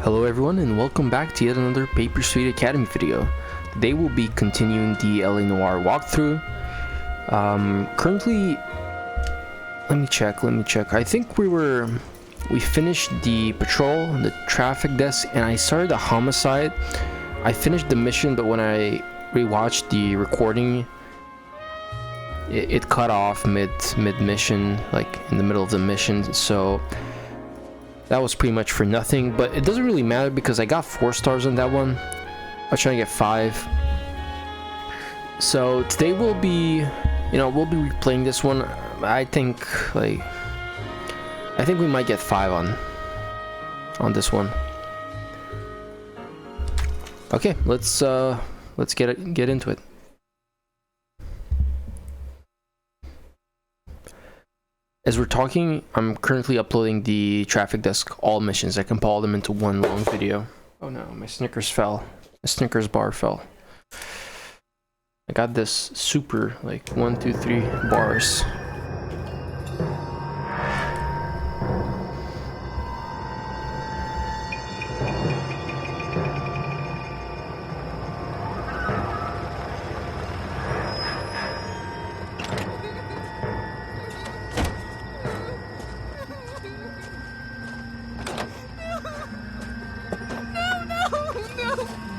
Hello everyone and welcome back to yet another Paper Street Academy video. Today we'll be continuing the LA Noire walkthrough. Currently, let me check. I think we finished the patrol, the traffic desk, and I started a homicide. I finished the mission, but when I rewatched the recording, it cut off mid mission, like in the middle of the mission, so that was pretty much for nothing. But it doesn't really matter because I got 4 stars on that one. I was trying to get 5. So today we'll be replaying this one. I think we might get 5 on this one. Okay, let's get into it. As we're talking, I'm currently uploading the traffic desk all missions. I compiled them into one long video. Oh no, my Snickers fell. My Snickers bar fell. I got this super, 1, 2, 3 bars.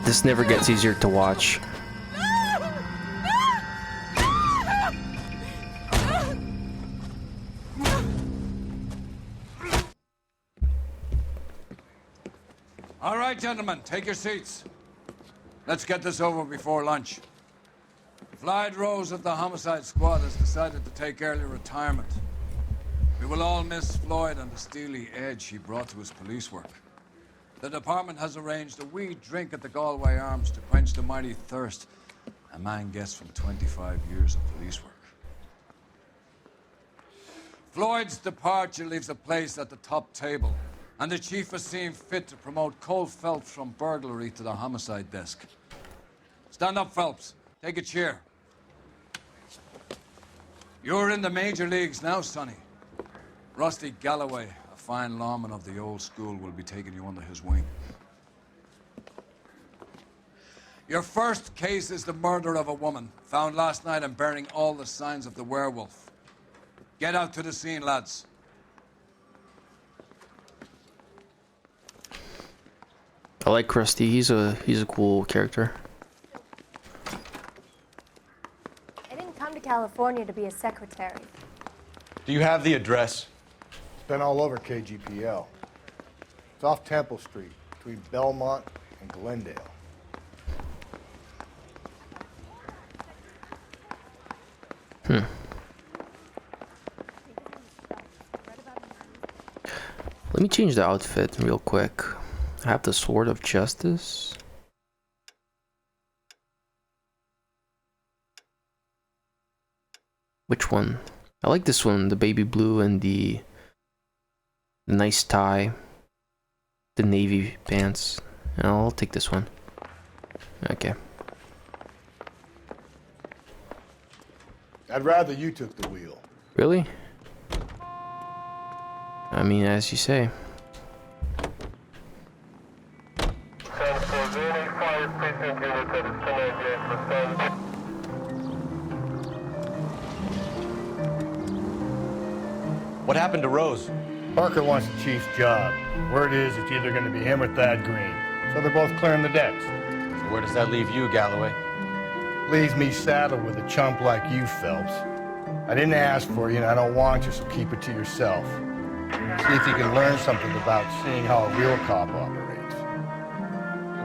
This never gets easier to watch. All right, gentlemen, take your seats. Let's get this over before lunch. Floyd Rose of the Homicide Squad has decided to take early retirement. We will all miss Floyd and the steely edge he brought to his police work. The department has arranged a wee drink at the Galway Arms to quench the mighty thirst a man gets from 25 years of police work. Floyd's departure leaves a place at the top table, and the chief has seen fit to promote Cole Phelps from burglary to the homicide desk. Stand up, Phelps. Take a chair. You're in the major leagues now, Sonny. Rusty Galloway, a fine lawman of the old school, will be taking you under his wing. Your first case is the murder of a woman, found last night and bearing all the signs of the werewolf. Get out to the scene, lads. I like Rusty. He's a cool character. I didn't come to California to be a secretary. Do you have the address? It's been all over KGPL. It's off Temple Street, between Belmont and Glendale. Let me change the outfit real quick. I have the Sword of Justice. Which one? I like this one, the baby blue and the nice tie, the navy pants. I'll take this one. Okay. I'd rather you took the wheel. Really? I mean, as you say. What happened to Rose? Parker wants the chief's job. Word is it's either going to be him or Thad Green. So they're both clearing the decks. So where does that leave you, Galloway? Leaves me saddled with a chump like you, Phelps. I didn't ask for you and I don't want you, so keep it to yourself. See if you can learn something about seeing how a real cop operates.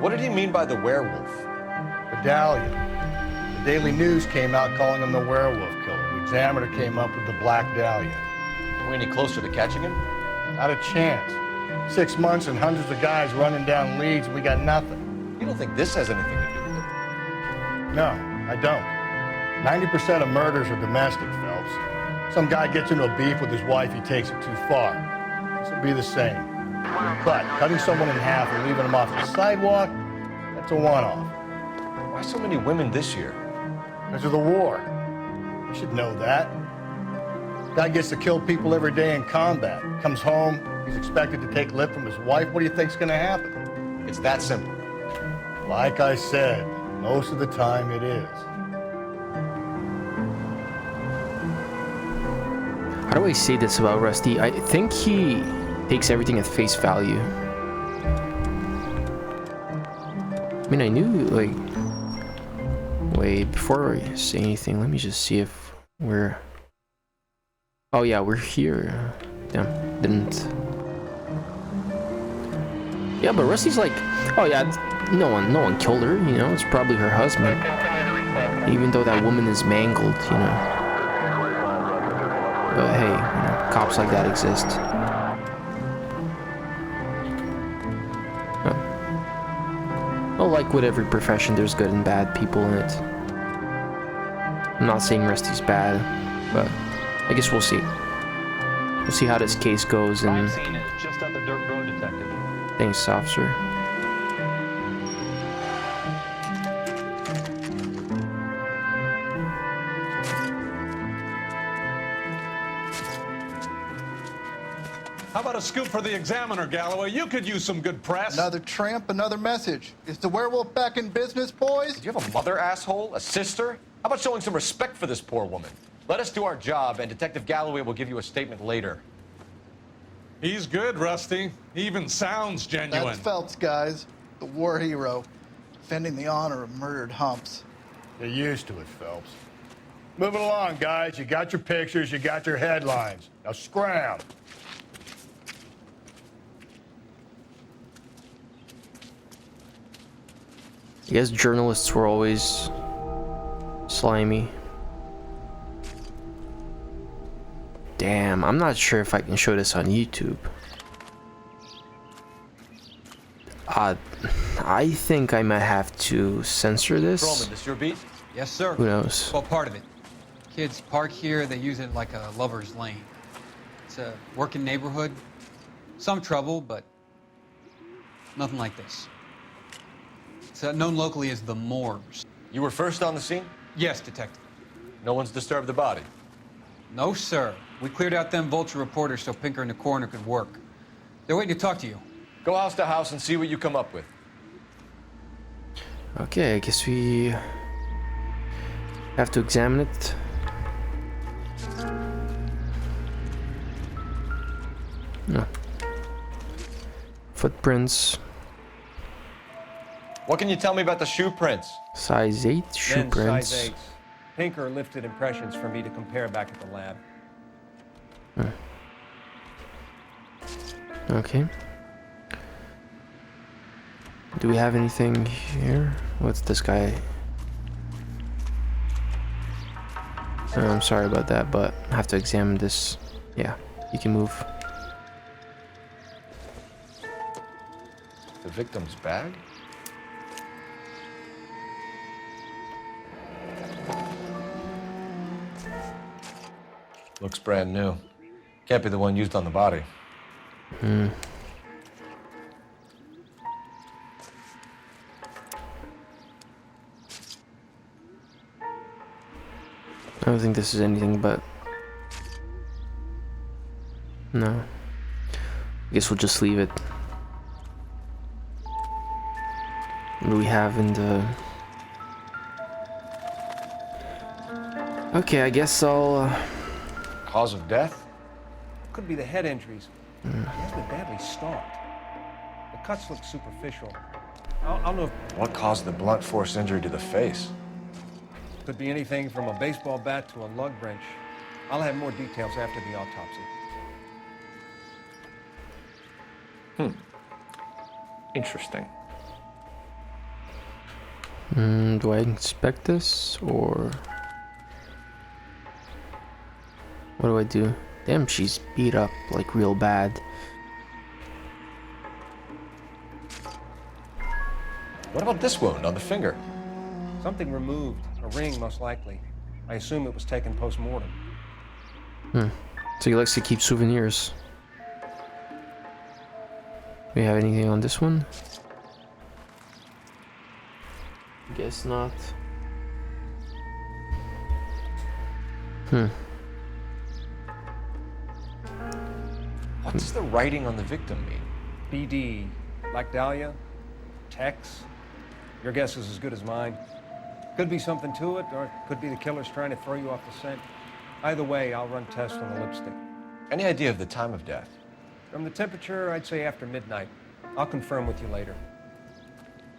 What did he mean by the werewolf? Medallion. The Daily News came out calling him the werewolf killer. The Examiner came up with the Black Dahlia. Are we any closer to catching him? Not a chance. 6 months and hundreds of guys running down leads and we got nothing. You don't think this has anything to do with it? No, I don't. 90% of murders are domestic, Phelps. Some guy gets into a beef with his wife, he takes it too far. This will be the same. But cutting someone in half and leaving them off the sidewalk, that's a one-off. Why so many women this year? Because of the war. You should know that. Guy gets to kill people every day in combat. Comes home, he's expected to take lip from his wife. What do you think's gonna happen? It's that simple. Like I said, most of the time it is. How do I say this about Rusty? I think he takes everything at face value. I mean, I knew, like... Wait, before I say anything, let me just see if we're... Oh yeah, we're here. Damn, didn't... Yeah, but Rusty's like... Oh yeah, no one killed her, you know? It's probably her husband. Even though that woman is mangled, you know? But hey, you know, cops like that exist. Well, like with every profession, there's good and bad people in it. I'm not saying Rusty's bad, but I guess we'll see. We'll see how this case goes. And Crime scene is just up the dirt road, detective. thanks, officer. How about a scoop for the Examiner, Galloway? You could use some good press. Another tramp, another message. Is the werewolf back in business, boys? Do you have a mother, asshole? A sister? How about showing some respect for this poor woman? Let us do our job, and Detective Galloway will give you a statement later. He's good, Rusty. He even sounds genuine. That's Phelps, guys. The war hero. Defending the honor of murdered humps. You're used to it, Phelps. Moving along, guys. You got your pictures, you got your headlines. Now scram. I guess journalists were always slimy. Damn, I'm not sure if I can show this on YouTube. I think I might have to censor this. Patrolman, this your beat? Yes, sir. Who knows? Well, part of it. Kids park here, they use it like a lover's lane. It's a working neighborhood. Some trouble, but nothing like this. It's known locally as the Moors. You were first on the scene? Yes, detective. No one's disturbed the body. No, sir. We cleared out them vulture reporters so Pinker and the coroner could work. They're waiting to talk to you. Go house to house and see what you come up with. Okay, I guess we have to examine it. No. Footprints. What can you tell me about the shoe prints? Size 8 shoe Then prints. size 8. Pinker lifted impressions for me to compare back at the lab. Okay. Do we have anything here? What's this guy? Oh, I'm sorry about that, but I have to examine this. Yeah, you can move. The victim's bag? Looks brand new. Can't be the one used on the body. I don't think this is anything but... No. I guess we'll just leave it. What do we have in the... Okay, I guess I'll... Cause of death? Could be the head injuries. He has been badly stalked. The cuts look superficial. I'll know if What caused the blunt force injury to the face? could be anything from a baseball bat to a lug wrench. I'll have more details after the autopsy. Interesting. Do I inspect this, or... What do I do? Damn, she's beat up, like, real bad. What about this wound on the finger? Something removed. A ring, most likely. I assume it was taken post-mortem. So he likes to keep souvenirs. We have anything on this one? Guess not. What does the writing on the victim mean? BD. Like Dahlia? texts. Your guess is as good as mine. Could be something to it, or it could be the killers trying to throw you off the scent. Either way, I'll run tests on the lipstick. Any idea of the time of death? From the temperature, I'd say after midnight. I'll confirm with you later.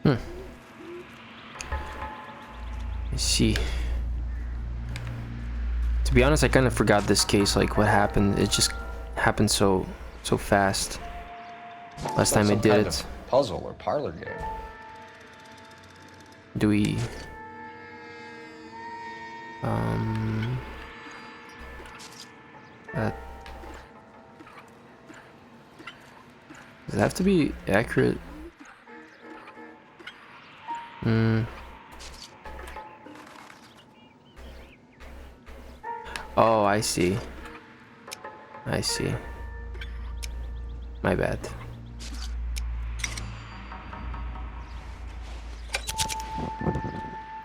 I see. To be honest, I kind of forgot this case, like what happened. It just happened so fast. Last time I did it. Puzzle or parlor game. Do we does it have to be accurate? Oh, I see. My bad.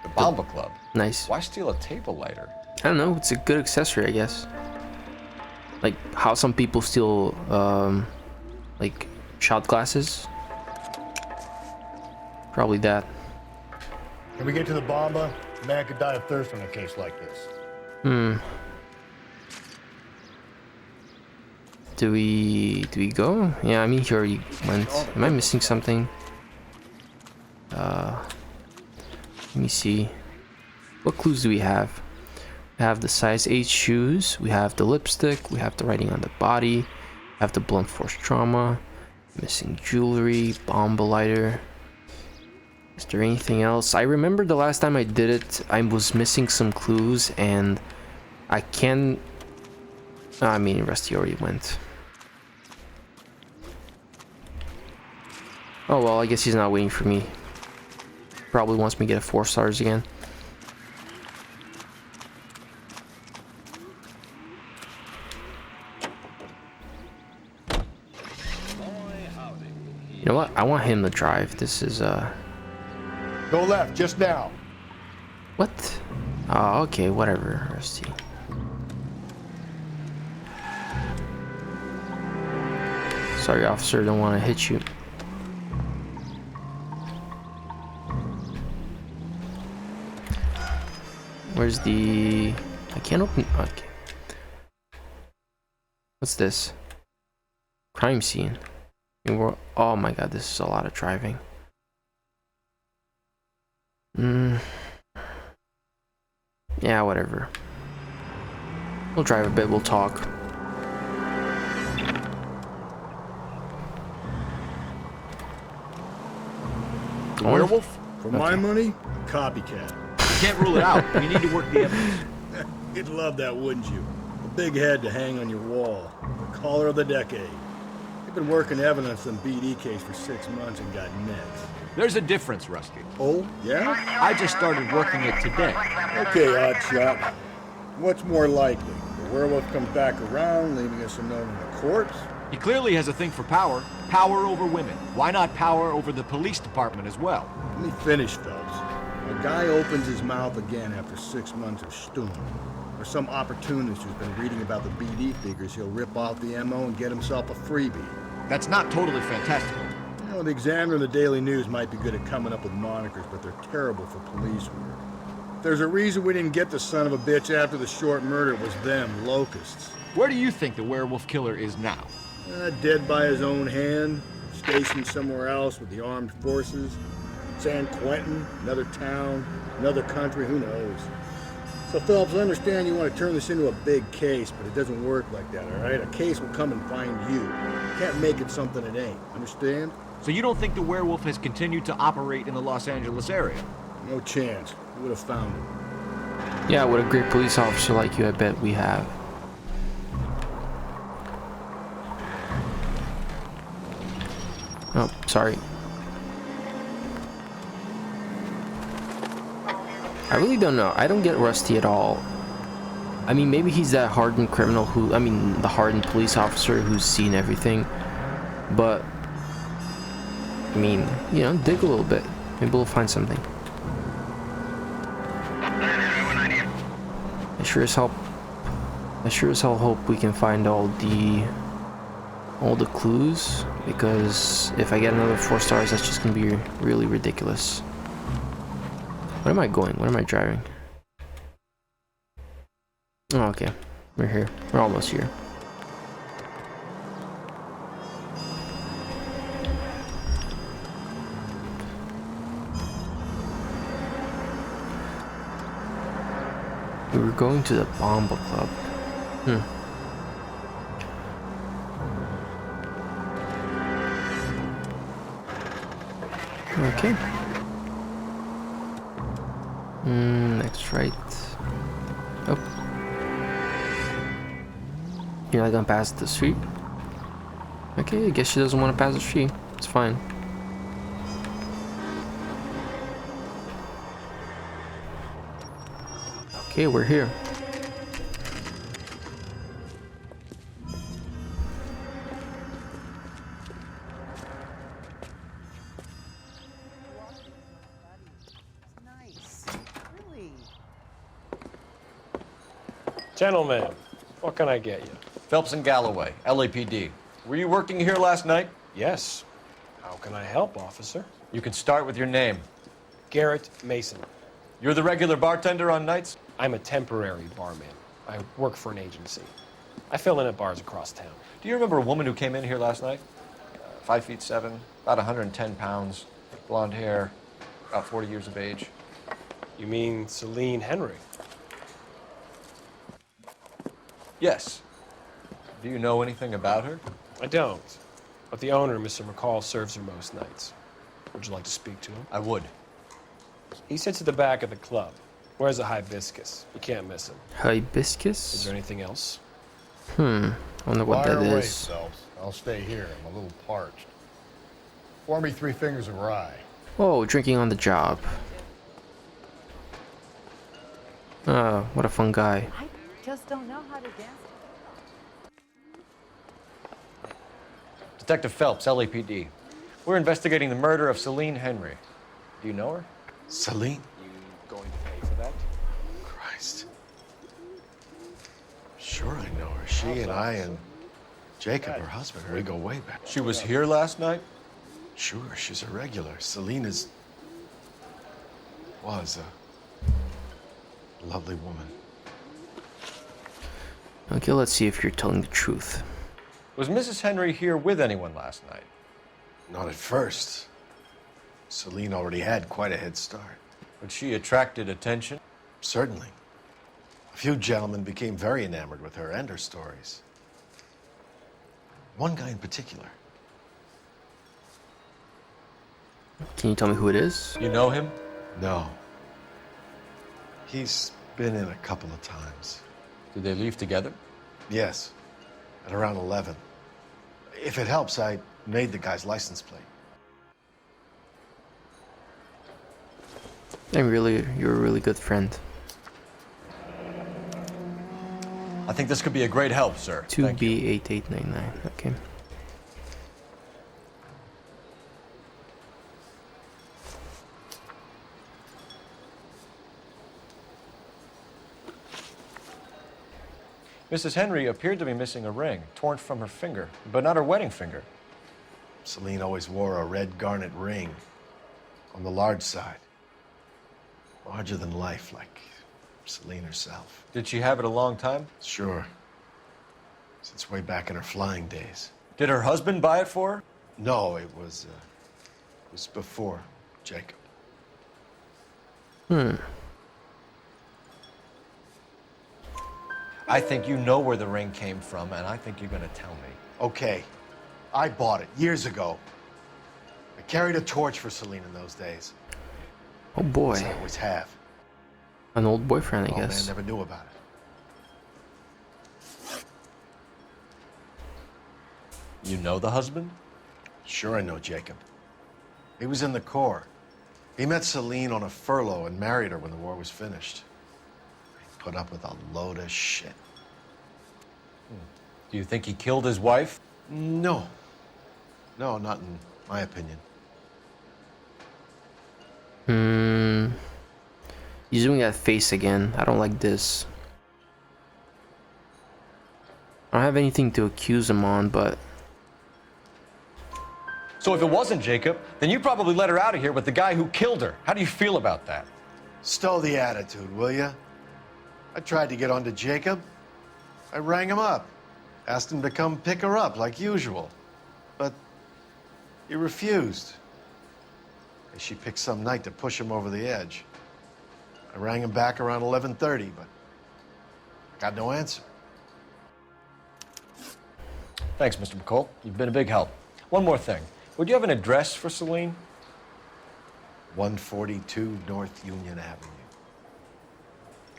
The Bomba Club. Nice. Why steal a table lighter? I don't know, it's a good accessory, I guess. Like how some people steal like shot glasses. Probably that. When we get to the Bomba, a man could die of thirst in a case like this. Do we go? Yeah, I mean he already went. Am I missing something? Let me see. What clues do we have? We have the size 8 shoes, we have the lipstick, we have the writing on the body, we have the blunt force trauma, missing jewelry, bomba lighter. Is there anything else? I remember the last time I did it, I was missing some clues and I can... I mean, Rusty already went. Oh well, I guess he's not waiting for me. Probably wants me to get 4 stars again. You know what? I want him to drive. This is Go left, just now. What? Oh, okay, whatever, Rusty. Sorry, officer, don't want to hit you. Where's the... I can't open... Okay. What's this? Crime scene. Oh my god, this is a lot of driving. Yeah, whatever. We'll drive a bit, we'll talk. The werewolf? For my money, copycat. Can't rule it out. We need to work the evidence. You'd love that, wouldn't you? A big head to hang on your wall. The caller of the decade. You've been working evidence on BD case for 6 months and got next. There's a difference, Rusty. Oh, yeah? I just started working it today. Okay, oddshot. What's more likely? The werewolf comes back around, leaving us unknown in a corpse? He clearly has a thing for power. Power over women. Why not power over the police department as well? Let me finish, Phelps. A guy opens his mouth again after 6 months of stewing. Or some opportunist who's been reading about the BD figures, he'll rip off the MO and get himself a freebie. That's not totally fantastical. You know, the Examiner and the Daily News might be good at coming up with monikers, but they're terrible for police work. If there's a reason we didn't get the son of a bitch after the short murder, it was them, locusts. Where do you think the werewolf killer is now? Dead by his own hand, stationed somewhere else with the armed forces. San Quentin, another town, another country, who knows? So Phelps, I understand you want to turn this into a big case, but it doesn't work like that, all right? A case will come and find you. You can't make it something it ain't, understand? So you don't think the werewolf has continued to operate in the Los Angeles area? No chance. We would have found him. Yeah, with a great police officer like you, I bet we have. Oh, sorry. I really don't know. I don't get Rusty at all. I mean, maybe he's that hardened criminal who... I mean, the hardened police officer who's seen everything. But... I mean, you know, dig a little bit. Maybe we'll find something. I sure as hell hope we can find all the all the clues, because if I get another 4 stars, that's just gonna be really ridiculous. Where am I going? Where am I driving? Oh, okay. We're here. We're almost here. We were going to the Bomba Club. Okay. Next right. Oh. You're not gonna pass the street? Okay, I guess she doesn't want to pass the street. It's fine. Okay, we're here. Gentlemen, what can I get you? Phelps and Galloway, LAPD. Were you working here last night? Yes. How can I help, officer? You can start with your name. Garrett Mason. You're the regular bartender on nights? I'm a temporary barman. I work for an agency. I fill in at bars across town. Do you remember a woman who came in here last night? 5'7", about 110 pounds, blonde hair, about 40 years of age. You mean Celine Henry? Yes. Do you know anything about her? I don't. But the owner, Mr. McCall, serves her most nights. Would you like to speak to him? I would. He sits at the back of the club. Wears a hibiscus. You can't miss him. Hibiscus? Is there anything else? I wonder what Fire that away, is. Phelps. I'll stay here. I'm a little parched. Pour me 3 fingers of rye. Oh, drinking on the job. Oh, what a fun guy. I just don't know how to dance. Detective Phelps, LAPD. We're investigating the murder of Celine Henry. Do you know her? Celine? You going to pay for that? Christ. Sure I know her. She and I and Jacob, her husband, we go way back. She was here last night? Sure, she's a regular. Celine was a lovely woman. Okay, let's see if you're telling the truth. Was Mrs. Henry here with anyone last night? Not at first. Celine already had quite a head start. But she attracted attention? Certainly. A few gentlemen became very enamored with her and her stories. One guy in particular. Can you tell me who it is? You know him? No. He's been in a couple of times. Did they leave together? Yes, at around 11. If it helps, I made the guy's license plate. You're a really good friend. I think this could be a great help, sir. 2B8899. Okay. Mrs. Henry appeared to be missing a ring, torn from her finger, but not her wedding finger. Celine always wore a red garnet ring on the large side. Larger than life, like Celine herself. Did she have it a long time? Sure. Since way back in her flying days. Did her husband buy it for her? No, it was before Jacob. I think you know where the ring came from, and I think you're gonna tell me. Okay, I bought it years ago. I carried a torch for Celine in those days. Oh boy. As I always have. An old boyfriend, I Oh, guess. man never knew about it. You know the husband? Sure I know Jacob. He was in the Corps. He met Celine on a furlough and married her when the war was finished. He put up with a load of shit. Do you think he killed his wife? No. No, not in my opinion. He's doing that face again. I don't like this. I don't have anything to accuse him on, but So if it wasn't Jacob, then you probably let her out of here with the guy who killed her. How do you feel about that? Stow the attitude, will ya? I tried to get onto Jacob. I rang him up, asked him to come pick her up like usual. But he refused. She picked some night to push him over the edge. I rang him back around 11:30, but got no answer. Thanks, Mr. McCall. You've been a big help. One more thing. Would you have an address for Celine? 142 North Union Avenue.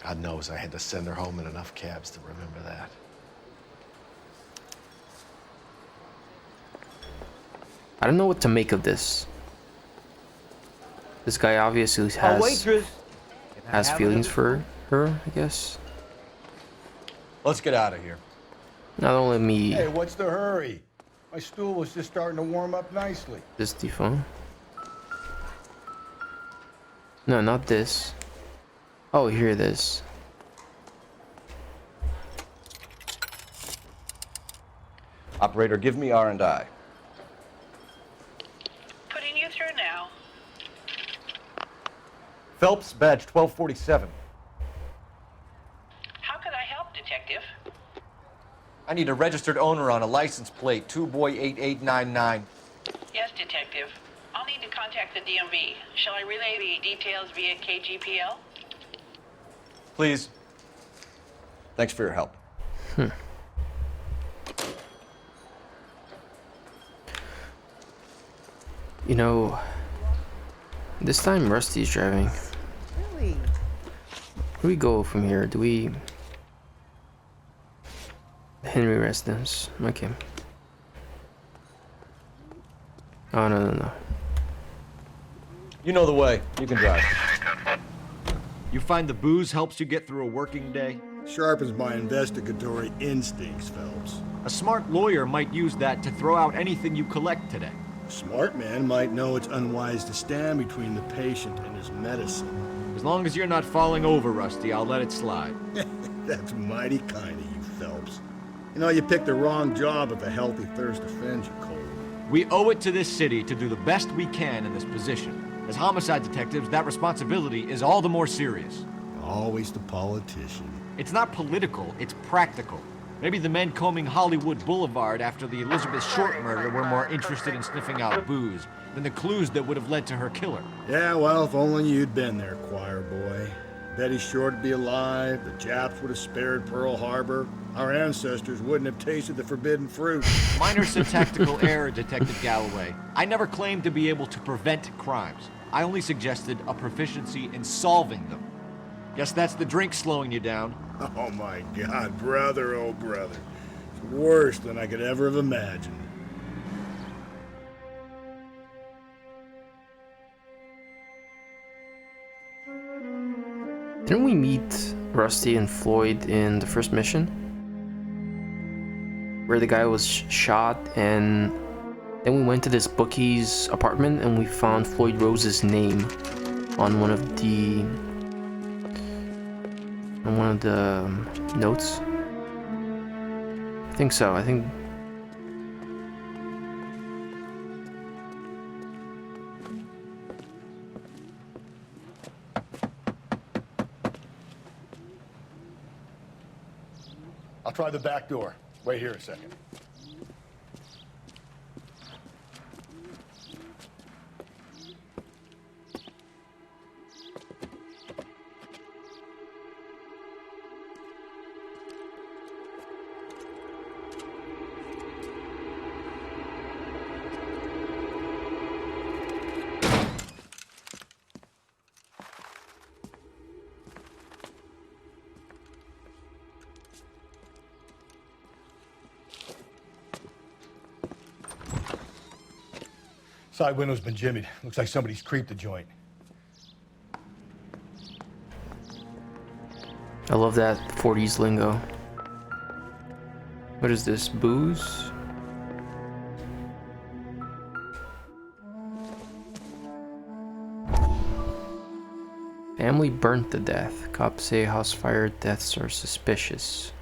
God knows I had to send her home in enough cabs to remember that. I don't know what to make of this. This guy obviously has feelings for her, I guess. Let's get out of here. Not only me. Hey, what's the hurry? My stool was just starting to warm up nicely. This the phone? No, not this. Oh, here it is. Operator, give me R&I. Putting you through now. Phelps, badge 1247. How can I help, Detective? I need a registered owner on a license plate, 2boy8899. Yes, Detective. I'll need to contact the DMV. Shall I relay the details via KGPL? Please. Thanks for your help. You know, this time Rusty's driving. Really? Where do we go from here? Do we... Henry residence. Okay. Oh, no. You know the way. You can drive. You find the booze helps you get through a working day? Sharpens my investigatory instincts, Phelps. A smart lawyer might use that to throw out anything you collect today. A smart man might know it's unwise to stand between the patient and his medicine. As long as you're not falling over, Rusty, I'll let it slide. That's mighty kind of you, Phelps. You know, you picked the wrong job if a healthy thirst offends you, Cole. We owe it to this city to do the best we can in this position. As homicide detectives, that responsibility is all the more serious. Always the politician. It's not political, it's practical. Maybe the men combing Hollywood Boulevard after the Elizabeth Short murder were more interested in sniffing out booze than the clues that would have led to her killer. Yeah, well, if only you'd been there, choir boy. Betty Short would be alive, the Japs would have spared Pearl Harbor, our ancestors wouldn't have tasted the forbidden fruit. Minor syntactical error, Detective Galloway. I never claimed to be able to prevent crimes. I only suggested a proficiency in solving them. Guess that's the drink slowing you down. Oh my God, brother, oh brother. It's worse than I could ever have imagined. Didn't we meet Rusty and Floyd in the first mission? Where the guy was shot, and then we went to this bookie's apartment and we found Floyd Rose's name on one of the notes. I think so. I think. I'll try the back door. Wait here a second. Side window's been jimmied. Looks like somebody's creeped the joint. I love that 40s lingo. What is this? Booze? Family burnt to death. Cops say house fire deaths are suspicious.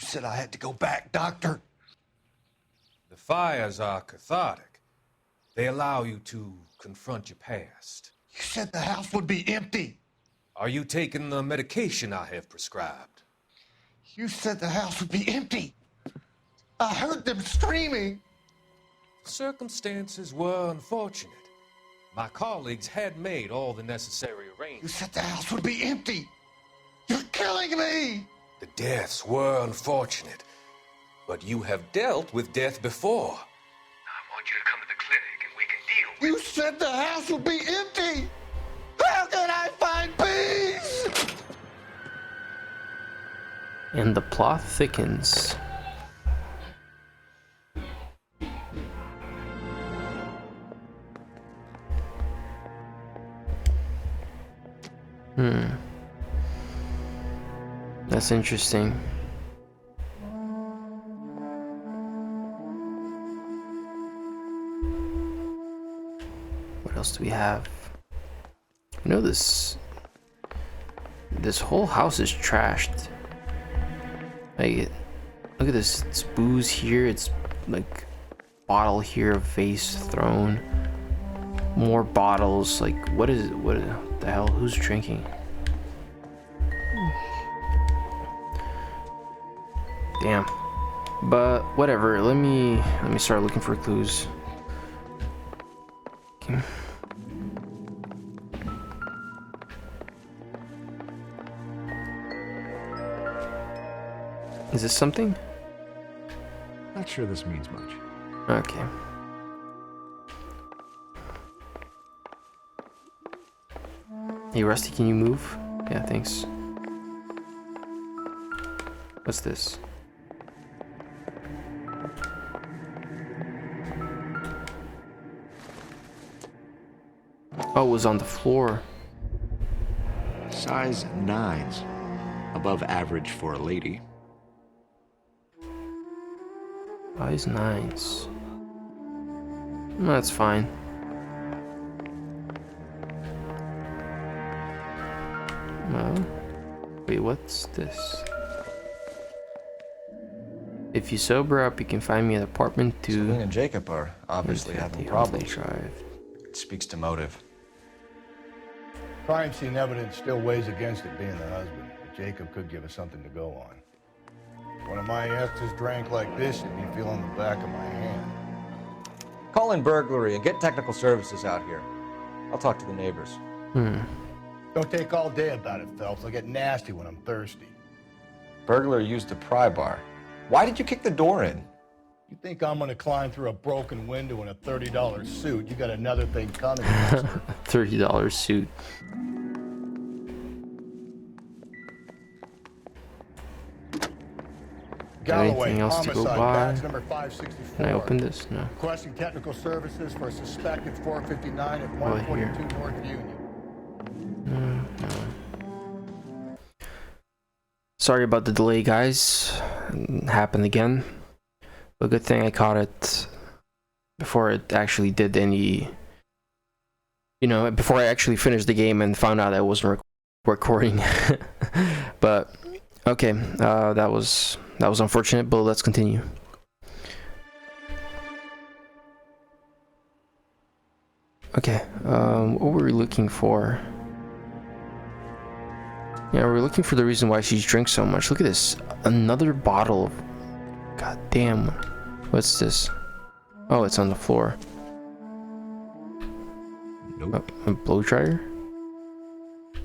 You said I had to go back, Doctor. The fires are cathartic. They allow you to confront your past. You said the house would be empty. Are you taking the medication I have prescribed? You said the house would be empty. I heard them screaming. Circumstances were unfortunate. My colleagues had made all the necessary You arrangements. said the house would be empty. You're killing me. The deaths were unfortunate, but you have dealt with death before. I want you to come to the clinic and we can deal with You said the house would be empty. How can I find peace? And the plot thickens. That's interesting. What else do we have? You know, this whole house is trashed. Like, look at this. It's booze here. It's like bottle here, a vase thrown. More bottles. Like, what is it? What the hell? Who's drinking? Damn. But whatever. Let me start looking for clues. Okay. Is this something? Not sure this means much. Okay. Hey Rusty, can you move? Yeah, thanks. What's this? Oh, it was on the floor. Size 9s. Above average for a lady. Size 9s. That's fine. Well, wait, what's this? If you sober up, you can find me an apartment to... Selene and Jacob are obviously having problems. Drive. It speaks to motive. Crime scene evidence still weighs against it being the husband, but Jacob could give us something to go on. If one of my exes drank like this, you'd be feeling the back of my hand. Call in burglary and get technical services out here. I'll talk to the neighbors. Don't take all day about it, Phelps. I'll get nasty when I'm thirsty. Burglar used a pry bar. Why did you kick the door in? You think I'm gonna climb through a broken window in a $30 suit? You got another thing coming. $30 suit. Galloway, Anything else to go homicide, by? badge number 564. Can I open this? No. Requesting technical services for a suspected 459 at Oh, here. 142 North Union. No. Sorry about the delay, guys. It happened again. But good thing I caught it before it actually did any... You know, before I actually finished the game and found out I wasn't recording. But, okay. That was unfortunate, but let's continue. Okay, what were we looking for? Yeah, we're looking for the reason why she drinks so much. Look at this. Another bottle of... God damn. What's this? Oh, it's on the floor. Nope. A blow dryer?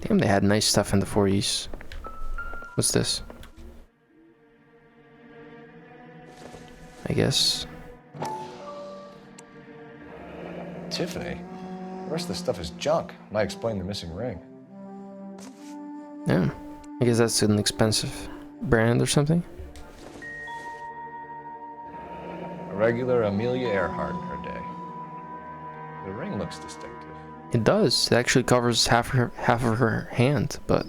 Damn, they had nice stuff in the 40s. What's this? I guess. Tiffany? The rest of the stuff is junk. Might explain the missing ring. Yeah. I guess that's an expensive brand or something. A regular Amelia Earhart in her day. The ring looks distinctive. It does. It actually covers half of her hand, but...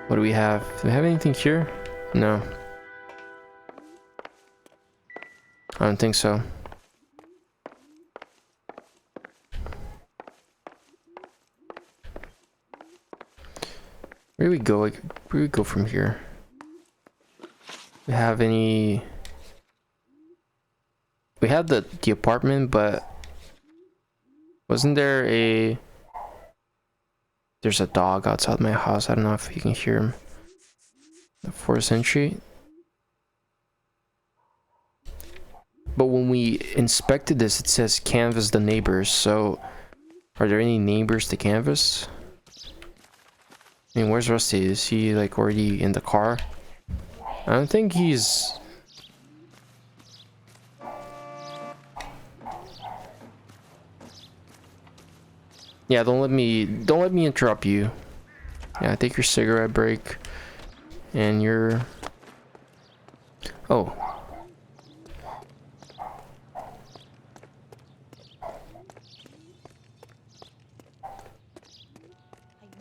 What do we have? Do we have anything here? No. I don't think so. Where do we go? Where do we go from here? We have any? We had the apartment, but wasn't there a? There's a dog outside my house. I don't know if you can hear him. The forced entry. But when we inspected this, it says canvass the neighbors. So, are there any neighbors to canvass? I mean, where's Rusty? Is he like already in the car? I don't think he's... Yeah, don't let me interrupt you. Yeah, take your cigarette break. And your... Oh.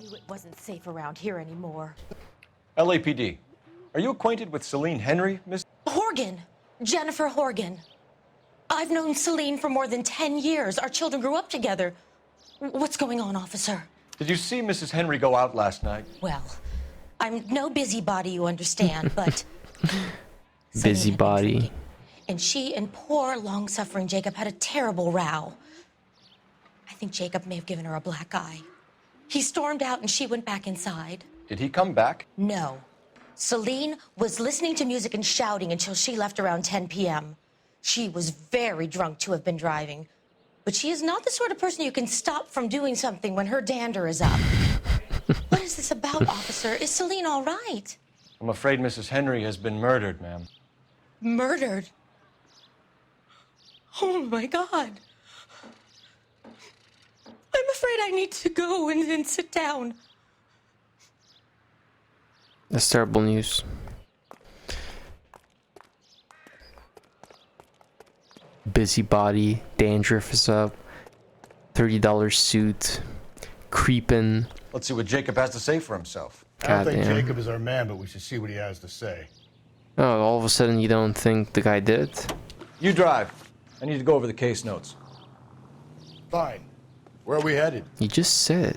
It wasn't safe around here anymore. LAPD. Are you acquainted with Celine Henry, Miss? Horgan. Jennifer Horgan. I've known Celine for more than 10 years. Our children grew up together. What's going on, officer? Did you see Mrs. Henry go out last night? Well, I'm no busybody, you understand, but... Busybody. And she and poor, long-suffering Jacob had a terrible row. I think Jacob may have given her a black eye. He stormed out and she went back inside. Did he come back? No. Celine was listening to music and shouting until she left around 10 p.m. She was very drunk to have been driving. But she is not the sort of person you can stop from doing something when her dander is up. What is this about, officer? Is Celine all right? I'm afraid Mrs. Henry has been murdered, ma'am. Murdered? Oh, my God. I'm afraid I need to go and sit down. That's terrible news. Busybody, dandruff is up, $30 suit, creeping. Let's see what Jacob has to say for himself. I don't think Goddamn. Jacob is our man, but we should see what he has to say. Oh, all of a sudden you don't think the guy did it? You drive. I need to go over the case notes. Fine. Where are we headed? You just said.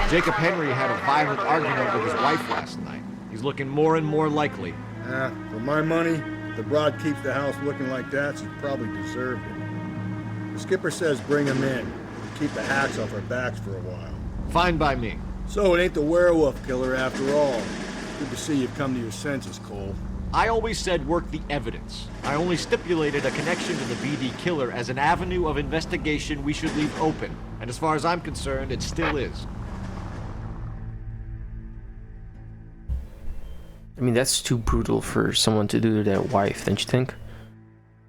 Jacob Henry had a violent argument with his wife last night. He's looking more and more likely. For my money, if the broad keeps the house looking like that, she probably deserved it. The skipper says bring him in. To keep the hacks off our backs for a while. Fine by me. So it ain't the werewolf killer after all. Good to see you've come to your senses, Cole. I always said work the evidence. I only stipulated a connection to the BD killer as an avenue of investigation we should leave open. And as far as I'm concerned, it still is. I mean, that's too brutal for someone to do to their wife, don't you think?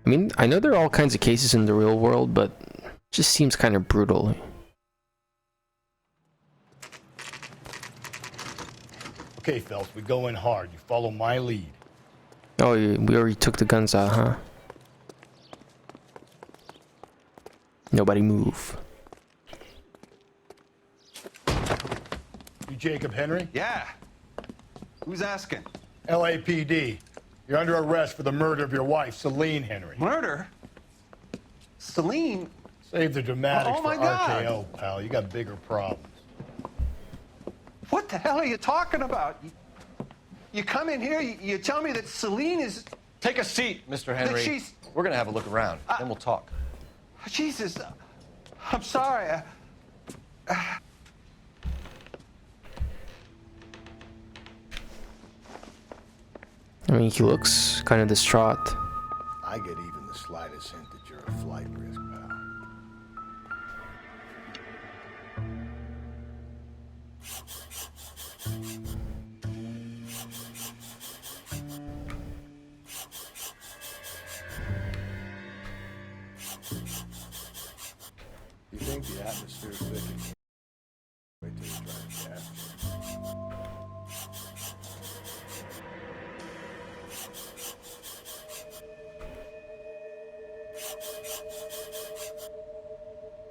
I mean, I know there are all kinds of cases in the real world, but it just seems kind of brutal. Okay, Phelps, we go in hard. You follow my lead. Oh, we already took the guns out, huh? Nobody move. You Jacob Henry? Yeah. Who's asking? LAPD. You're under arrest for the murder of your wife, Celine Henry. Murder? Celine? Save the dramatics Oh, my for God. RKO, pal. You got bigger problems. What the hell are you talking about? You come in here, you tell me that Celine is... Take a seat, Mr. Henry. That she's... We're gonna have a look around, then we'll talk. Jesus, I'm sorry. I mean, he looks kind of distraught. I get even the slightest hint that you're a flight risk, pal. You think the atmosphere's thick? Wait till you try the gas.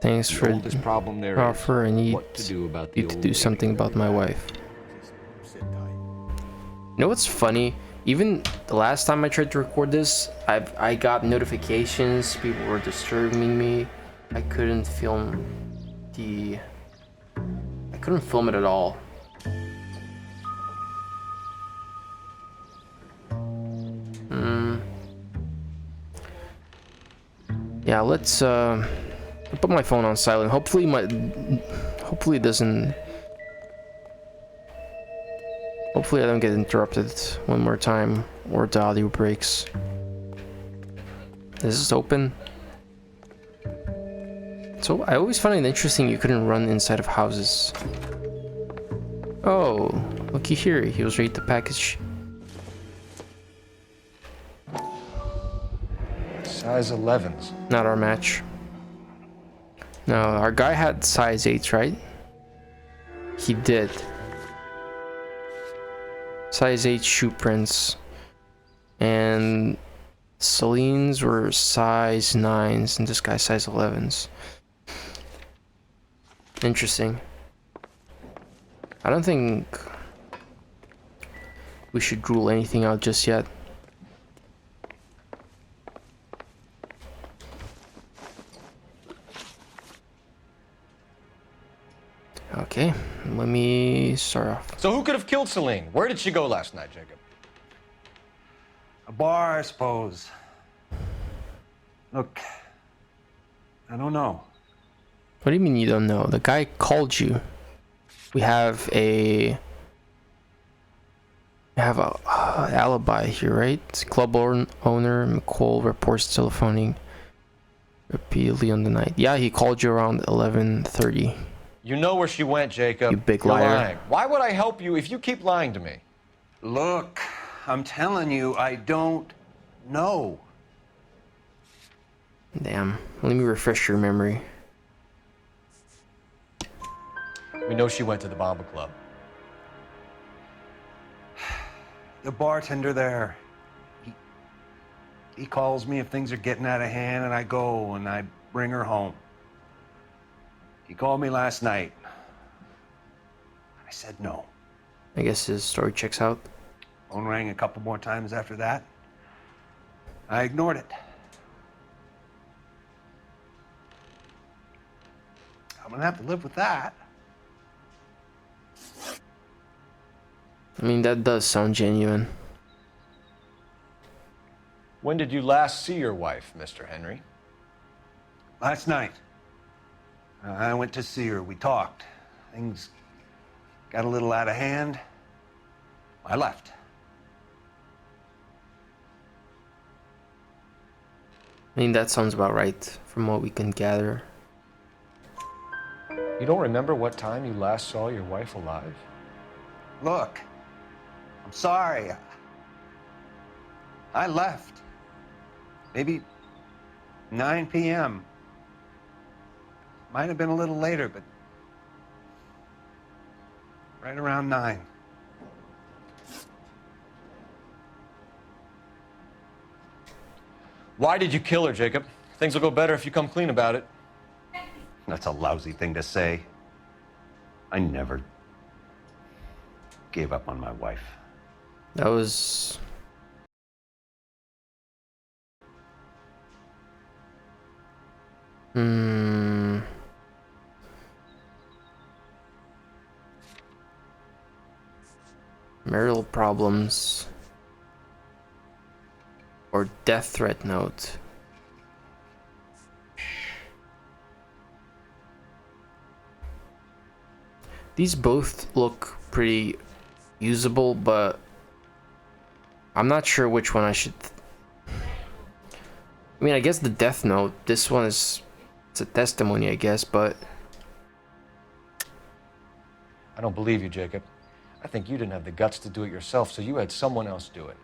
Thanks The for oldest problem there offer. I need what to do about the you to old do lady. something about my wife. You know what's funny? Even the last time I tried to record this, I got notifications. People were disturbing me. I couldn't film it at all. Yeah, let's put my phone on silent. Hopefully it doesn't. Hopefully I don't get interrupted one more time or the audio breaks. Is this open? So I always find it interesting you couldn't run inside of houses. Oh, looky here. He was ready to package. Size 11s. Not our match. No, our guy had size 8s, right? He did. Size 8 shoe prints. And Celine's were size 9s, and this guy's size 11s. Interesting. I don't think we should rule anything out just yet. Okay, let me start off. So who could have killed Celine? Where did she go last night, Jacob? A bar, I suppose. Look, I don't know. What do you mean you don't know? The guy called you. We have a alibi here, right? Club owner McCall reports telephoning repeatedly on the night. Yeah, he called you around 11:30. You know where she went, Jacob. You big You're liar. lying. Why would I help you if you keep lying to me? Look, I'm telling you, I don't know. Damn. Let me refresh your memory. We know she went to the Bomba Club. The bartender there, he calls me if things are getting out of hand, and I go and I bring her home. He called me last night. I said no. I guess his story checks out. Phone rang a couple more times after that. I ignored it. I'm gonna have to live with that. I mean, that does sound genuine. When did you last see your wife, Mr. Henry? Last night. I went to see her. We talked. Things got a little out of hand. I left. I mean, that sounds about right from what we can gather. You don't remember what time you last saw your wife alive? Look, I'm sorry. I left. Maybe 9 p.m. Might have been a little later, but right around 9. Why did you kill her, Jacob? Things will go better if you come clean about it. That's a lousy thing to say. I never gave up on my wife. That was... marital problems. Or death threat note. These both look pretty usable, but I'm not sure which one I should... I mean, I guess the death note, this one is... it's a testimony, I guess, but... I don't believe you, Jacob. I think you didn't have the guts to do it yourself, so you had someone else do it.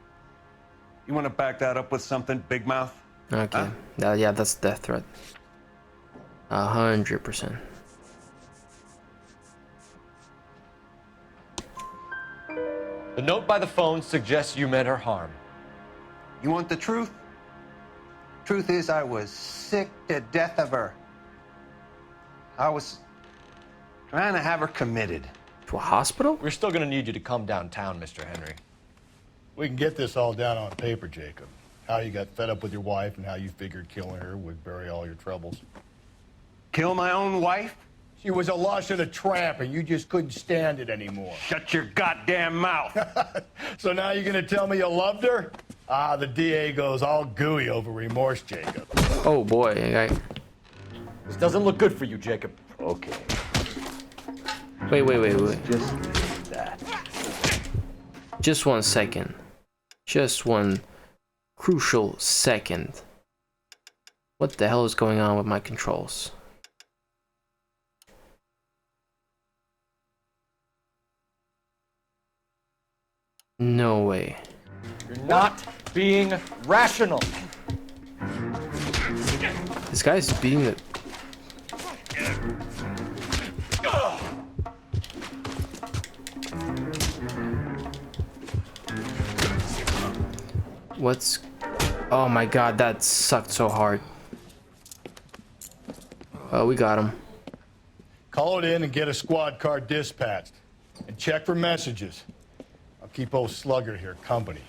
You want to back that up with something, Big Mouth? Okay. Yeah, that's death threat. 100%. The note by the phone suggests you meant her harm. You want the truth? Truth is, I was sick to death of her. I was trying to have her committed. To a hospital? We're still gonna need you to come downtown, Mr. Henry. We can get this all down on paper, Jacob. How you got fed up with your wife and how you figured killing her would bury all your troubles. Kill my own wife? She was a lush and a tramp, and you just couldn't stand it anymore. Shut your goddamn mouth. So now you're gonna tell me you loved her? Ah, the DA goes all gooey over remorse, Jacob. Oh boy, This doesn't look good for you, Jacob. Okay. Wait. Just that. Just 1 second. Just one crucial second. What the hell is going on with my controls? No way. You're not being rational. This guy's beating the... What's... Oh my god, that sucked so hard. Oh, we got him. Call it in and get a squad car dispatched. And check for messages. I'll keep old Slugger here company.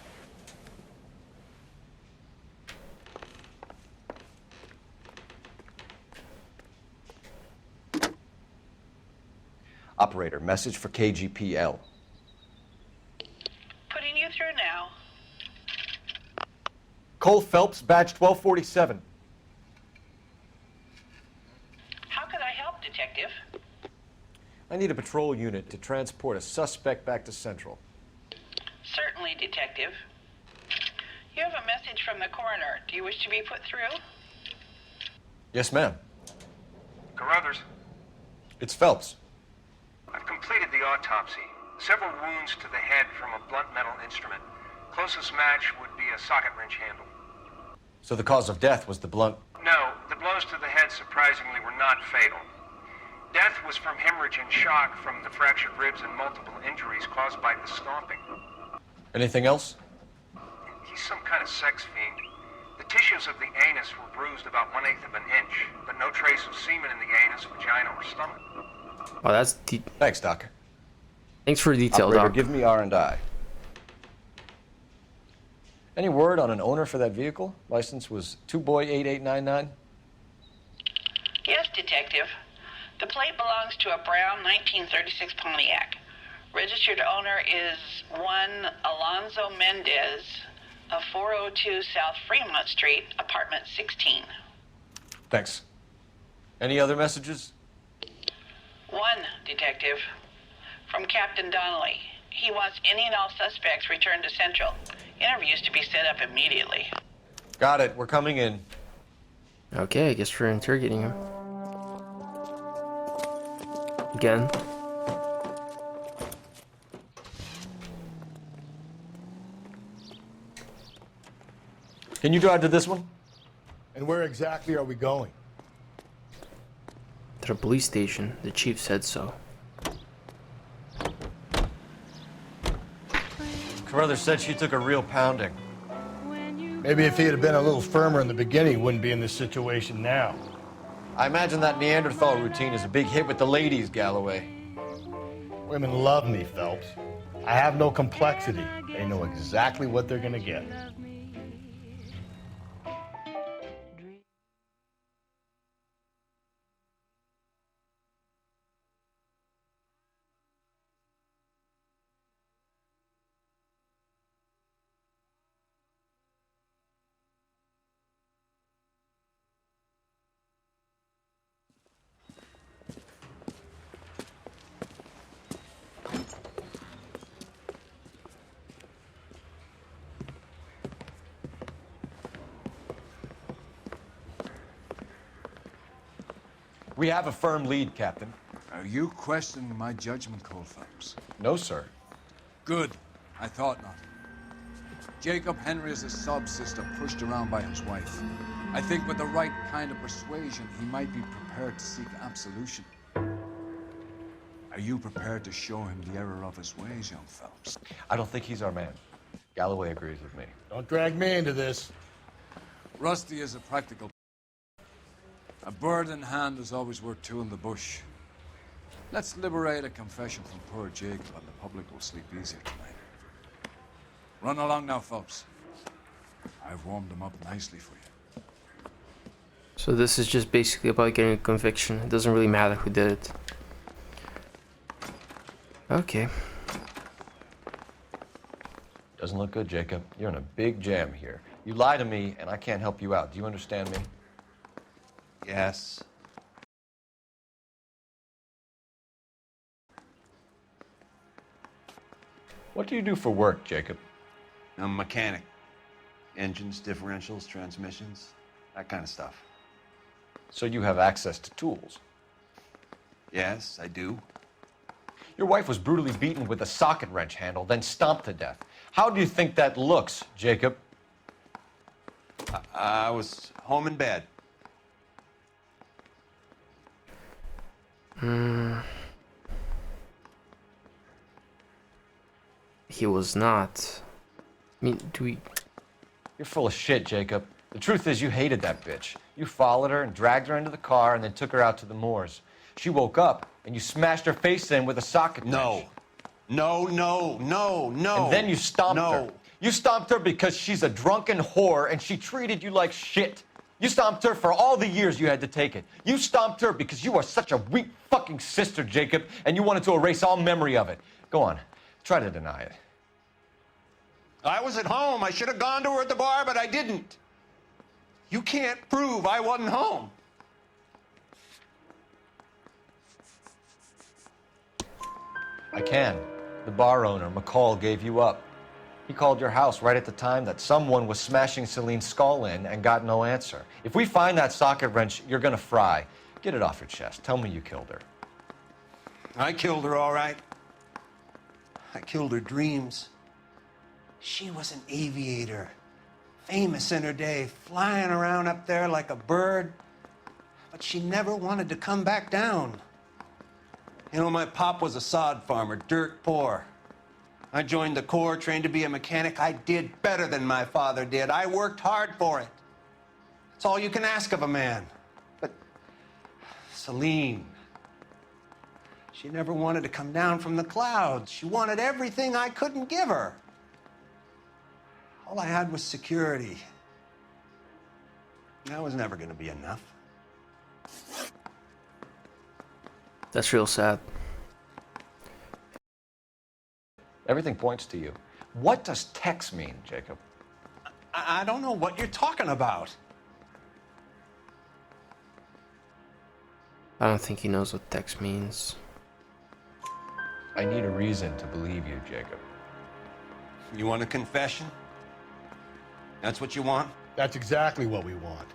Operator, message for KGPL. Putting you through now. Cole Phelps, badge 1247. How could I help, Detective? I need a patrol unit to transport a suspect back to Central. Certainly, Detective. You have a message from the coroner. Do you wish to be put through? Yes, ma'am. Carruthers, It's Phelps. I've completed the autopsy. Several wounds to the head from a blunt metal instrument. Closest match would be a socket wrench handle. So the cause of death was the blunt... No, the blows to the head surprisingly were not fatal. Death was from hemorrhage and shock from the fractured ribs and multiple injuries caused by the stomping. Anything else? He's some kind of sex fiend. The tissues of the anus were bruised about 1/8 of an inch, but no trace of semen in the anus, vagina, or stomach. Oh, that's... Thanks, Doc. Thanks for the detail, Operator, Doc. give me R&I. Any word on an owner for that vehicle? License was 2boy8899. Yes, Detective. The plate belongs to a brown 1936 Pontiac. Registered owner is one Alonzo Mendez of 402 South Fremont Street, apartment 16. Thanks. Any other messages? One, Detective. From Captain Donnelly. He wants any and all suspects returned to Central. Interviews to be set up immediately. Got it. We're coming in. Okay, I guess we're interrogating him. Again. Can you drive to this one? And where exactly are we going? To the police station. The chief said so. Carruthers said she took a real pounding. Maybe if he had been a little firmer in the beginning, he wouldn't be in this situation now. I imagine that Neanderthal routine is a big hit with the ladies, Galloway. Women love me, Phelps. I have no complexity. They know exactly what they're gonna get. We have a firm lead, Captain. Are you questioning my judgment, Cole Phelps? No, sir. Good. I thought not. Jacob Henry is a sob-sister pushed around by his wife. I think with the right kind of persuasion, he might be prepared to seek absolution. Are you prepared to show him the error of his ways, young Phelps? I don't think he's our man. Galloway agrees with me. Don't drag me into this. Rusty is a practical. A bird in hand is always worth two in the bush. Let's liberate a confession from poor Jacob and the public will sleep easier tonight. Run along now, Phelps. I've warmed them up nicely for you. So this is just basically about getting a conviction. It doesn't really matter who did it. Okay. Doesn't look good, Jacob. You're in a big jam here. You lie to me, and I can't help you out. Do you understand me? Yes. What do you do for work, Jacob? I'm a mechanic. Engines, differentials, transmissions, that kind of stuff. So you have access to tools? Yes, I do. Your wife was brutally beaten with a socket wrench handle, then stomped to death. How do you think that looks, Jacob? I was home in bed. He was not. I mean, do we... You're full of shit, Jacob. The truth is you hated that bitch. You followed her and dragged her into the car and then took her out to the moors. She woke up and you smashed her face in with a socket wrench. No. And then you stomped her. You stomped her because she's a drunken whore and she treated you like shit. You stomped her for all the years you had to take it. You stomped her because you are such a weak fucking sister, Jacob, and you wanted to erase all memory of it. Go on. Try to deny it. I was at home. I should have gone to her at the bar, but I didn't. You can't prove I wasn't home. I can. The bar owner, McCall, gave you up. He called your house right at the time that someone was smashing Celine's skull in and got no answer. If we find that socket wrench, you're gonna fry. Get it off your chest. Tell me you killed her. I killed her, all right. I killed her dreams. She was an aviator, famous in her day, flying around up there like a bird. But she never wanted to come back down. You know, my pop was a sod farmer, dirt poor. I joined the Corps, trained to be a mechanic. I did better than my father did. I worked hard for it. That's all you can ask of a man. But Celine, she never wanted to come down from the clouds. She wanted everything I couldn't give her. All I had was security. That was never going to be enough. That's real sad. Everything points to you. What does Tex mean, Jacob? I don't know what you're talking about. I don't think he knows what Tex means. I need a reason to believe you, Jacob. You want a confession? That's what you want? That's exactly what we want.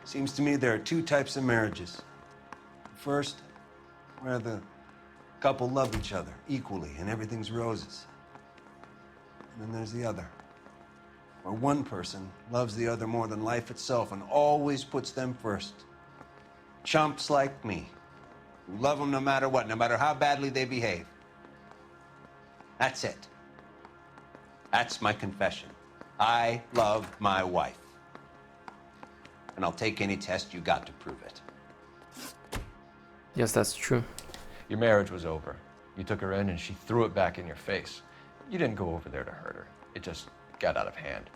Seems to me there are two types of marriages. First, where the couple love each other equally and everything's roses. And then there's the other, where one person loves the other more than life itself and always puts them first. Chumps like me, who love them no matter what, no matter how badly they behave. That's it. That's my confession. I love my wife. And I'll take any test you got to prove it. Yes, that's true. Your marriage was over. You took her in and she threw it back in your face. You didn't go over there to hurt her. It just got out of hand.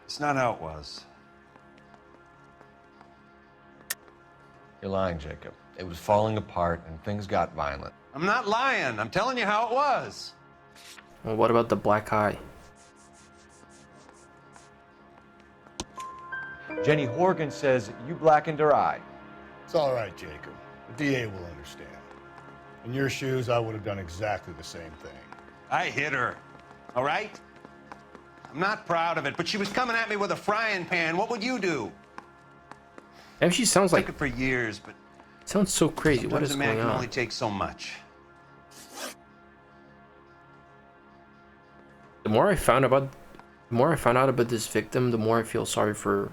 It's not how it was. You're lying, Jacob. It was falling apart and things got violent. I'm not lying. I'm telling you how it was. Well, what about the black eye? Jenny Horgan says you blackened her eye. It's all right, Jacob. The DA will understand. In your shoes, I would have done exactly the same thing. I hit her, all right? I'm not proud of it, but she was coming at me with a frying pan. What would you do? And she sounds like... Took it for years, but... Sounds so crazy. What is a man going can on? only take so much. The more I found out about this victim, the more I feel sorry for...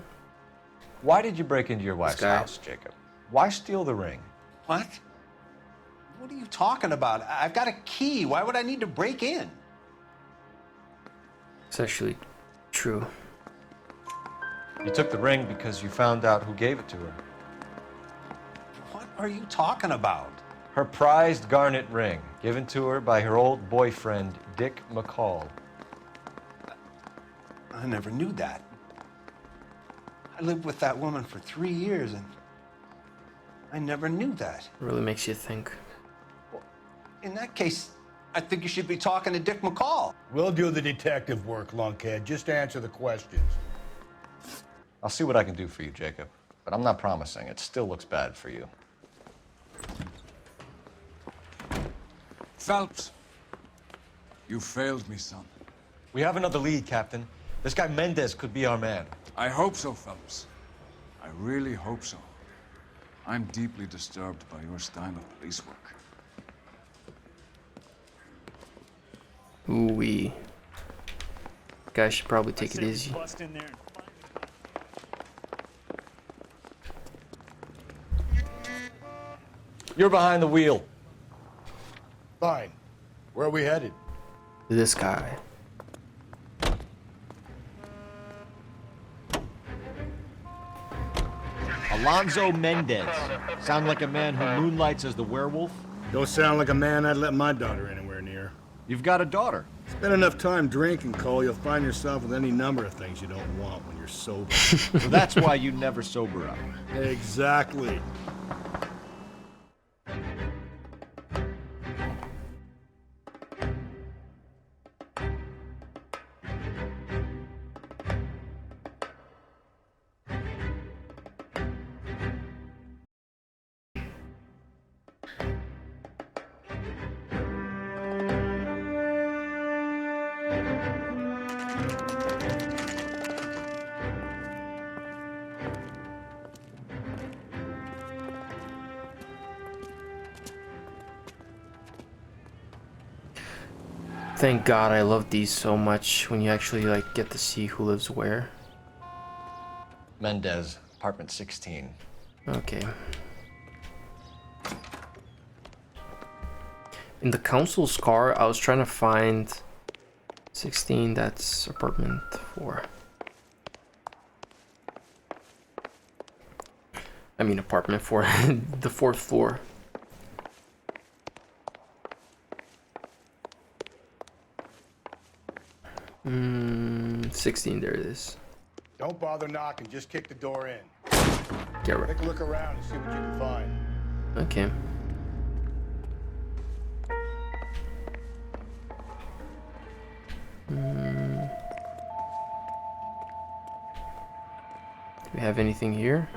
Why did you break into your wife's house, Jacob? Why steal the ring? What? What are you talking about? I've got a key. Why would I need to break in? It's actually true. You took the ring because you found out who gave it to her. What are you talking about? Her prized garnet ring, given to her by her old boyfriend, Dick McCall. I never knew that. I lived with that woman for 3 years, and I never knew that. It really makes you think. In that case, I think you should be talking to Dick McCall. We'll do the detective work, lunkhead. Just answer the questions. I'll see what I can do for you, Jacob. but I'm not promising. It still looks bad for you. Phelps, you failed me, son. We have another lead, Captain. This guy Mendez could be our man. I hope so, Phelps. I really hope so. I'm deeply disturbed by your style of police work. Ooh-wee. Guys should probably take it easy. You're behind the wheel. Fine. Where are we headed? This guy. Alonzo Mendez. Sound like a man who moonlights as the werewolf? Don't sound like a man I'd let my daughter anywhere near. You've got a daughter. Spend enough time drinking, Cole, you'll find yourself with any number of things you don't want when you're sober. So that's why you never sober up. Exactly. Thank God I love these so much when you actually like get to see who lives where. Mendez, apartment 16. Okay. In the council's car, I was trying to find 16, that's apartment 4. I mean apartment 4, the 4th floor. 16, there it is. Don't bother knocking, just kick the door in. Get right. Take a look around and see what you can find. Okay. Do we have anything here?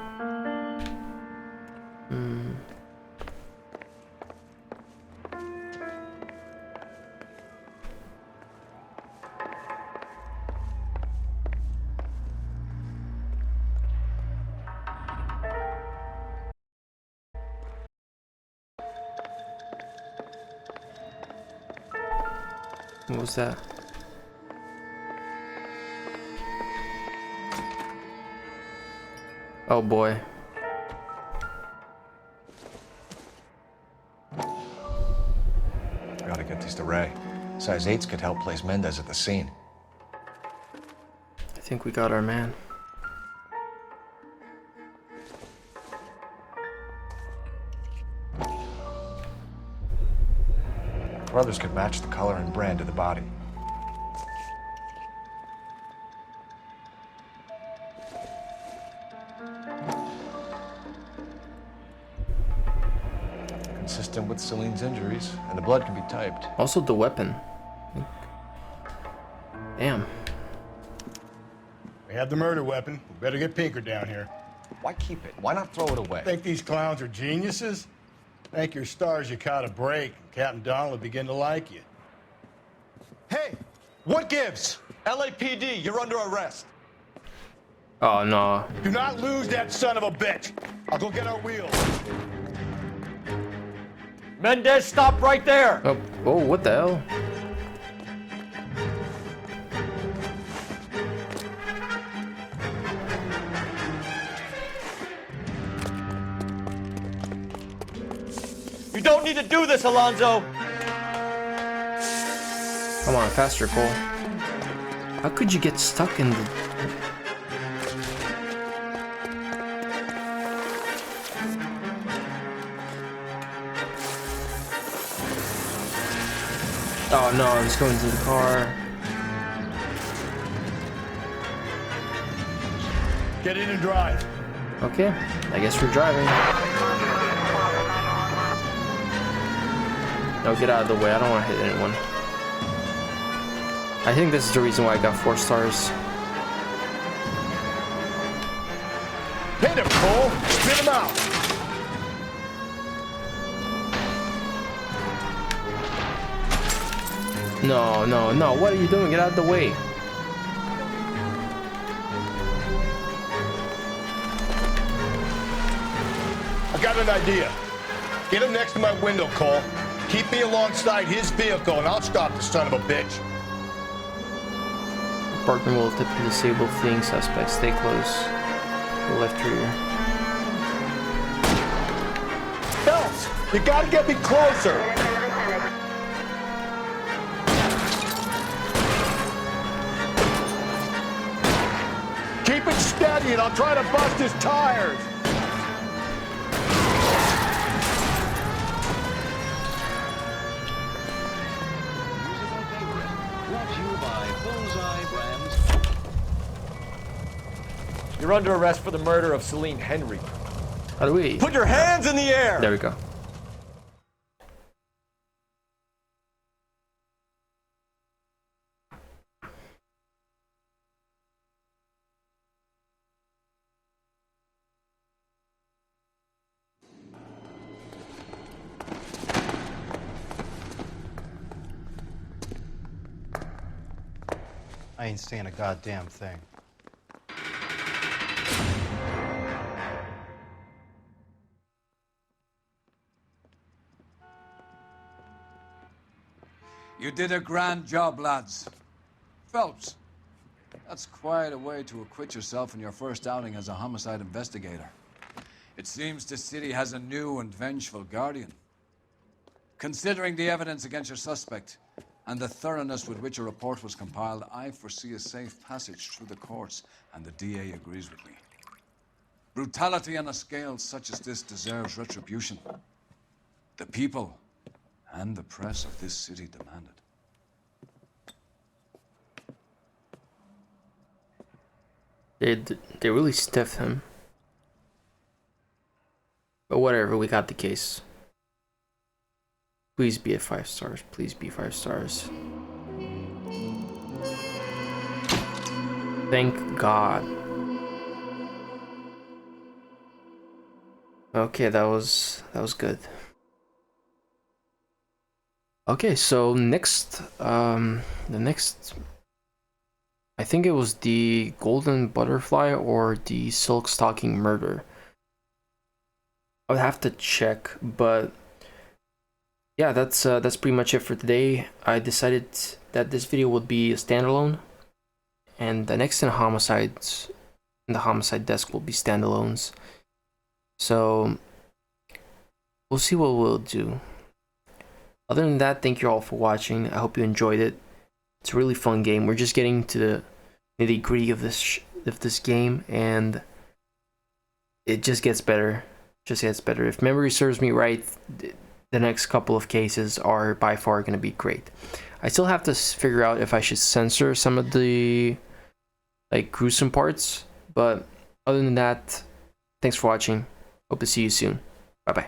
What was that? Oh boy. Gotta get these to Ray. Size 8s could help place Mendez at the scene. I think we got our man. Brothers could match the color and brand of the body. Consistent with Celine's injuries, and the blood can be typed. Also the weapon. Damn. We have the murder weapon. We better get Pinker down here. Why keep it? Why not throw it away? Think these clowns are geniuses? Thank your stars you caught a break. Captain Donald will begin to like you. Hey, what gives? LAPD, you're under arrest. Oh no. Do not lose that son of a bitch. I'll go get our wheels. Mendez, stop right there. Oh, what the hell? You don't need to do this, Alonzo. Come on, faster, Cole. How could you get stuck in the... Oh no, I was going to the car. Get in and drive. Okay, I guess we're driving. No, get out of the way. I don't want to hit anyone. I think this is the reason why I got 4 stars. Hit him, Cole. No, no, no. What are you doing? Get out of the way. I got an idea. Get him next to my window, Cole. Keep me alongside his vehicle, and I'll stop the son of a bitch. Partner will attempt to disable fleeing suspects. Stay close. The left rear. Phelps, you gotta get me closer. Keep it steady, and I'll try to bust his tires. You're under arrest for the murder of Celine Henry. How do we? Put your hands in the air! There we go. I ain't saying a goddamn thing. You did a grand job, lads. Phelps, that's quite a way to acquit yourself in your first outing as a homicide investigator. It seems the city has a new and vengeful guardian. Considering the evidence against your suspect and the thoroughness with which a report was compiled, I foresee a safe passage through the courts, and the DA agrees with me. Brutality on a scale such as this deserves retribution. The people and the press of this city demand it. They really stiffed him. But whatever, we got the case. Please be at 5 stars. Please be 5 stars. Thank God. Okay, that was good. Okay, so next, the next, I think it was the Golden Butterfly or the Silk Stocking Murder. I would have to check, but yeah, that's pretty much it for today. I decided that this video would be a standalone, and the next in the homicide desk will be standalones. So we'll see what we'll do. Other than that, thank you all for watching. I hope you enjoyed it. It's a really fun game. We're just getting to the nitty-gritty of this game, and it just gets better. Just gets better. If memory serves me right, the next couple of cases are by far going to be great. I still have to figure out if I should censor some of the gruesome parts, but other than that, thanks for watching. Hope to see you soon. Bye bye.